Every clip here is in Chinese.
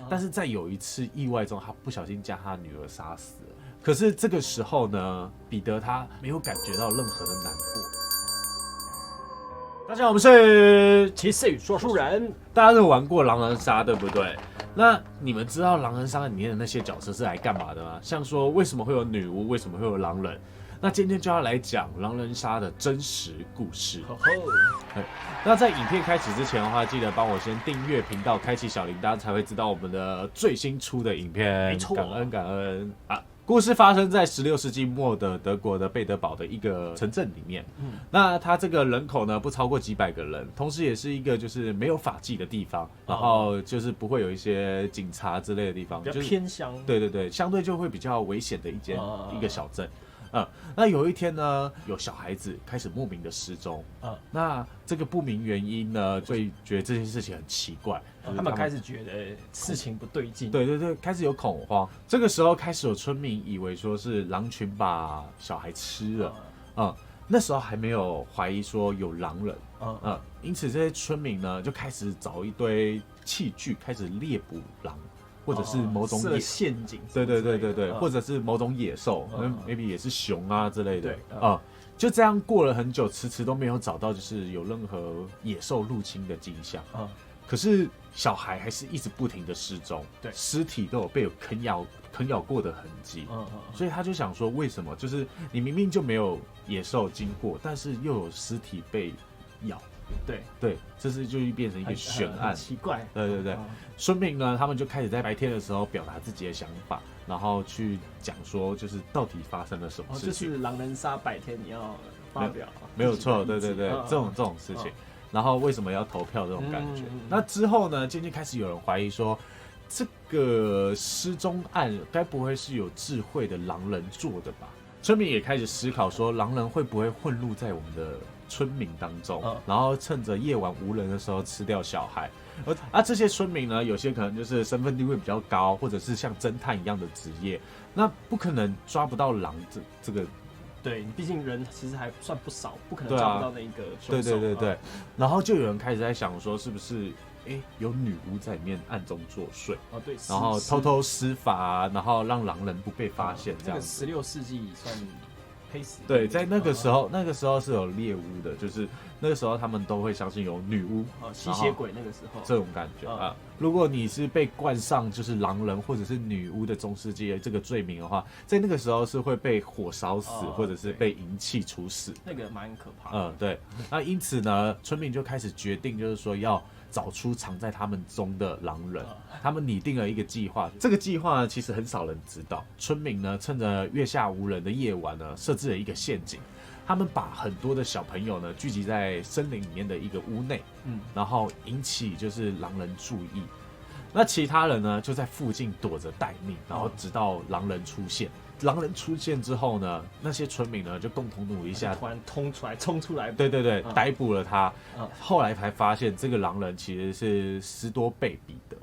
但是在有一次意外中，他不小心将他女儿杀死了。可是这个时候呢，彼得他没有感觉到任何的难过。大家好，我们是骑士与说书人。大家都玩过狼人杀，对不对？那你们知道狼人杀里面的那些角色是来干嘛的吗？像说为什么会有女巫，为什么会有狼人？那今天就要来讲狼人杀的真实故事。那在影片开始之前的话，记得帮我先订阅频道，开启小铃铛，才会知道我们的最新出的影片。没错，感恩感恩啊！故事发生在16世纪末的德国的贝德堡的一个城镇里面。那它这个人口呢不超过几百个人，同时也是一个就是没有法纪的地方，然后就是不会有一些警察之类的地方，比较偏乡。对对对，相对就会比较危险的一个小镇。那有一天呢，有小孩子开始莫名的失踪。那这个不明原因呢，会觉得这件事情很奇怪。他们开始觉得事情不对劲。对对对，开始有恐慌。这个时候开始有村民以为说是狼群把小孩吃了。那时候还没有怀疑说有狼人。因此这些村民呢就开始找一堆器具，开始猎捕狼。或者是某种陷阱，对，或者是某种野兽，maybe 也是熊啊之类的，就这样过了很久，迟迟都没有找到就是有任何野兽入侵的迹象。可是小孩还是一直不停的失踪，对，尸体都有被啃咬过的痕迹，所以他就想说，为什么就是你明明就没有野兽经过，但是又有尸体被咬？对，这是就变成一个悬案，很奇怪。对，村民呢，他们就开始在白天的时候表达自己的想法，然后去讲说，就是到底发生了什么事情。就是狼人杀白天你要发表，没有错，对，这种事情。然后为什么要投票这种感觉？那之后呢，渐渐开始有人怀疑说，这个失踪案该不会是有智慧的狼人做的吧？村民也开始思考说，狼人会不会混入在我们的村民当中，然后趁着夜晚无人的时候吃掉小孩。这些村民呢，有些可能就是身份地位比较高，或者是像侦探一样的职业，那不可能抓不到狼这个。对，毕竟人其实还算不少，不可能抓不到那一个凶手。对。然后就有人开始在想说，是不是有女巫在里面暗中作祟？对，然后偷偷施法，然后让狼人不被发现，这样子。16世纪算。对，在那个时候是有猎巫的，就是那个时候他们都会相信有女巫、吸血鬼那个时候这种感觉啊。如果你是被冠上就是狼人或者是女巫的中世纪这个罪名的话，在那个时候是会被火烧死，或者是被银器处死，那个蛮可怕的。对。那因此呢，村民就开始决定，就是说要找出藏在他们中的狼人。他们拟定了一个计划，这个计划呢其实很少人知道。村民呢趁着月下无人的夜晚呢，设置了一个陷阱。他们把很多的小朋友呢聚集在森林里面的一个屋内，然后引起就是狼人注意。那其他人呢就在附近躲着待命，然后直到狼人出现。狼人出现之后呢，那些村民呢就共同努力下，突然冲出来，对，逮捕了他。后来才发现这个狼人其实是斯多贝彼得。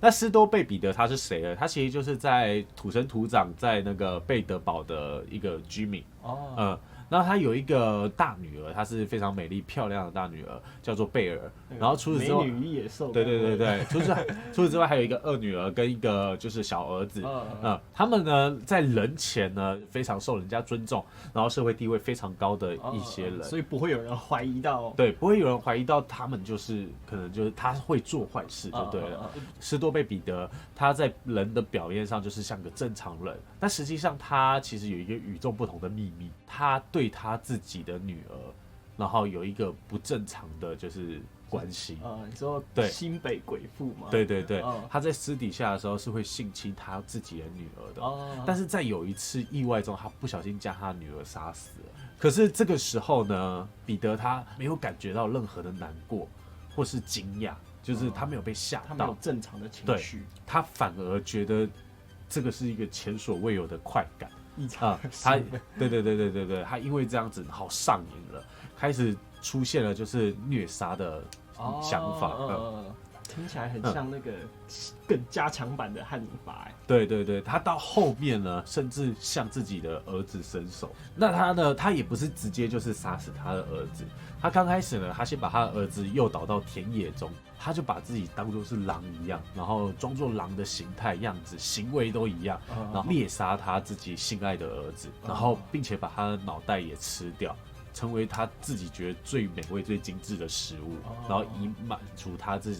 那斯多贝彼得他是谁呢？他其实就是在土生土长在那个贝德堡的一个居民。那他有一个大女儿，她是非常美丽漂亮的大女儿，叫做贝尔。然后除此之外，美女与野兽。对，除此之外还有一个二女儿跟一个就是小儿子。他们呢在人前呢非常受人家尊重，然后社会地位非常高的一些人，所以不会有人怀疑到。对，不会有人怀疑到他们就是可能就是他会做坏事就对了。斯多贝彼得他在人的表面上就是像个正常人，但实际上他其实有一个与众不同的秘密，他对他自己的女儿，然后有一个不正常的就是关系。你说新北鬼父吗？对，他在私底下的时候是会性侵他自己的女儿的。但是在有一次意外中，他不小心将他女儿杀死了。可是这个时候呢，彼得他没有感觉到任何的难过或是惊讶，就是他没有被吓到，他没有正常的情绪，他反而觉得这个是一个前所未有的快感。对，他因为这样子好上瘾了，开始出现了就是虐杀的想法。听起来很像那个更加强版的汉尼拔。对对对，他到后面呢，甚至向自己的儿子伸手。那他呢，他也不是直接就是杀死他的儿子，他刚开始呢，他先把他的儿子诱导到田野中，他就把自己当作是狼一样，然后装作狼的形态样子，行为都一样，然后猎杀他自己心爱的儿子，然后并且把他的脑袋也吃掉。成为他自己觉得最美味、最精致的食物，然后以满足他自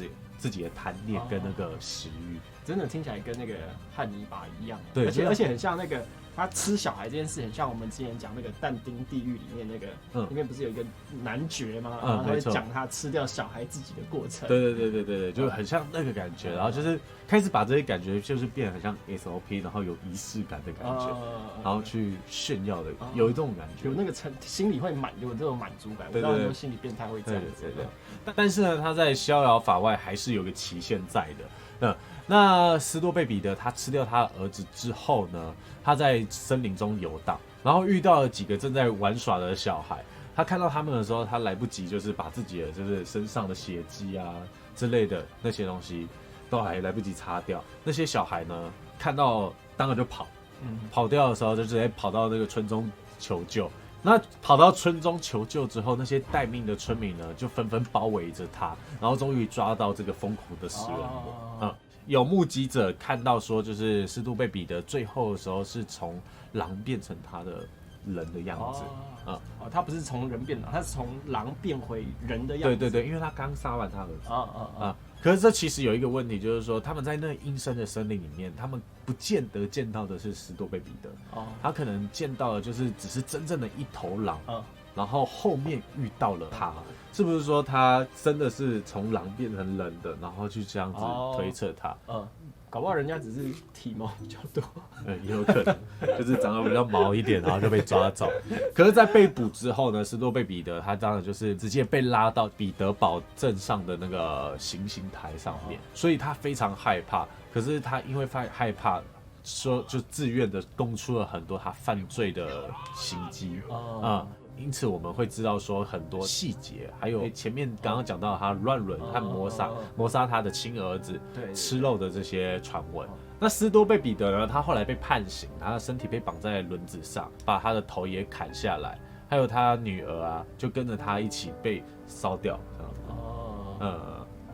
己的贪念跟那个食欲。真的听起来跟那个汉尼拔一样，对，而且很像那个他吃小孩这件事，很像我们之前讲那个但丁地狱里面那个，里面不是有一个男爵吗？然后他会讲他吃掉小孩自己的过程。对，就很像那个感觉。然后就是开始把这些感觉就是变得很像 SOP， 然后有仪式感的感觉，然后去炫耀的，有一种感觉，有那个心里会有这种满足感。我知道很多心理变态会这样子。对。但是呢，他在逍遥法外还是有个期限在的。那斯多贝彼得他吃掉他的儿子之后呢，他在森林中游荡，然后遇到了几个正在玩耍的小孩。他看到他们的时候，他来不及就是把自己的就是身上的血迹啊之类的那些东西都还来不及擦掉。那些小孩呢，看到当然就跑，跑掉的时候就直接跑到那个村中求救。那跑到村中求救之后，那些待命的村民呢，就纷纷包围着他，然后终于抓到这个疯狂的食人魔。有目击者看到说，就是斯多贝彼得最后的时候是从狼变成他的人的样子。他不是从人变狼，他是从狼变回人的样子。对，因为他刚杀完他儿子。可是这其实有一个问题，就是说他们在那阴森的森林里面，他们不见得见到的是斯多贝彼得，他可能见到的就是只是真正的一头狼，然后后面遇到了他，是不是说他真的是从狼变成人的，然后去这样子推测他？搞不好人家只是体毛比较多，也有可能就是长得比较毛一点，然后就被抓走。可是，在被捕之后呢，斯多贝彼得他当然就是直接被拉到彼得堡镇上的那个行刑台上面，所以他非常害怕。可是他因为害怕，说就自愿的供出了很多他犯罪的行迹因此我们会知道说很多细节，还有前面刚刚讲到他乱伦和谋杀他的亲儿子吃肉的这些传闻。那斯多贝彼得呢，他后来被判刑，他的身体被绑在轮子上，把他的头也砍下来，还有他女儿啊，就跟着他一起被烧掉。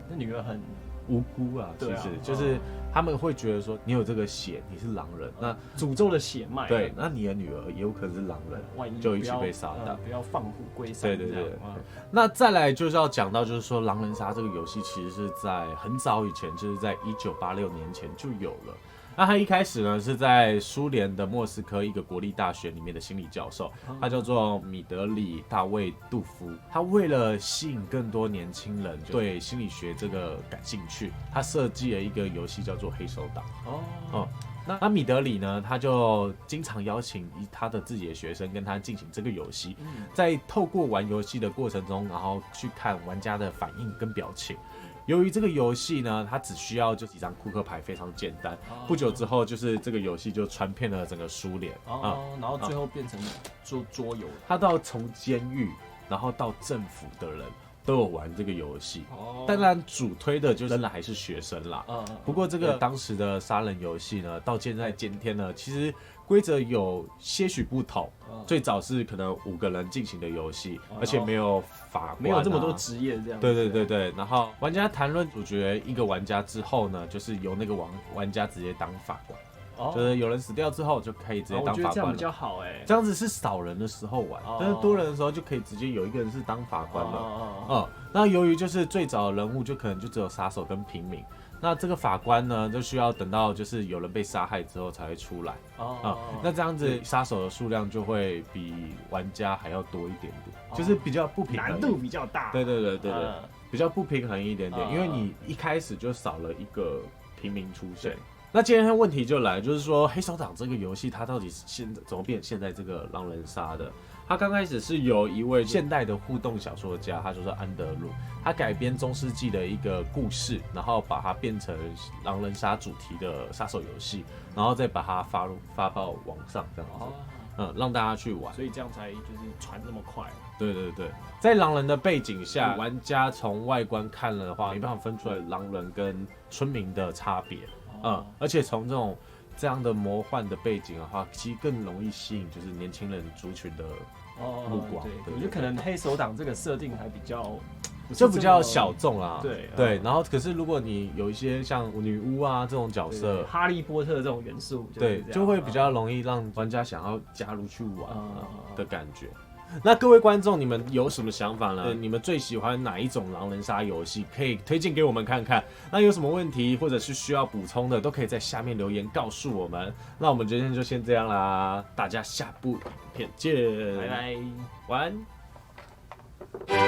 那女儿很无辜啊，其实就是他们会觉得说你有这个血，你是狼人，那诅咒的血脉，对，那你的女儿也有可能是狼人，万一就一起被杀掉，不要放虎归山。对。那再来就是要讲到，就是说狼人杀这个游戏其实是在很早以前，就是在1986年前就有了。那他一开始呢是在苏联的莫斯科一个国立大学里面的心理教授，他叫做米德里·大卫·杜夫。他为了吸引更多年轻人对心理学这个感兴趣，他设计了一个游戏叫做黑手党。那米德里呢，他就经常邀请他的自己的学生跟他进行这个游戏，在透过玩游戏的过程中，然后去看玩家的反应跟表情。由于这个游戏呢，它只需要就几张扑克牌，非常简单。不久之后，就是这个游戏就传遍了整个苏联。然后最后变成桌游。它到从监狱，然后到政府的人都有玩这个游戏。当然，主推的就仍然还是学生啦。不过这个当时的杀人游戏呢，到现在今天呢，其实规则有些许不同。最早是可能5个人进行的游戏，而且没有法官，没有这么多职业这样。对。然后玩家谈论主角一个玩家之后呢，就是由那个玩家直接当法官。就是有人死掉之后就可以直接当法官了。我觉得这样比较好这样子是少人的时候玩，但是多人的时候就可以直接有一个人是当法官了。那由于就是最早的人物就可能就只有杀手跟平民。那这个法官呢，就需要等到就是有人被杀害之后才会出来。那这样子杀手的数量就会比玩家还要多一点点，就是比较不平衡，难度比较大。对，比较不平衡一点点，因为你一开始就少了一个平民出现。那今天的问题就来，就是说黑手党这个游戏它到底是怎么变现在这个狼人杀的？它刚开始是由一位现代的互动小说家，他就是安德鲁，他改编中世纪的一个故事，然后把它变成狼人杀主题的杀手游戏，然后再把它发到网上这样子，让大家去玩，所以这样才就是传这么快。对对对，在狼人的背景下，玩家从外观看了的话，没办法分出来狼人跟村民的差别。而且从这样的魔幻的背景的话，其实更容易吸引就是年轻人族群的目光。对，我觉得可能黑手党这个设定还比较。就比较小众啦，对，然后可是如果你有一些像女巫啊这种角色，哈利波特这种元素，对，就会比较容易让玩家想要加入去玩的感觉。那各位观众，你们有什么想法呢？你们最喜欢哪一种狼人杀游戏？可以推荐给我们看看。那有什么问题或者是需要补充的，都可以在下面留言告诉我们。那我们今天就先这样啦，大家下部影片见，拜拜，晚安。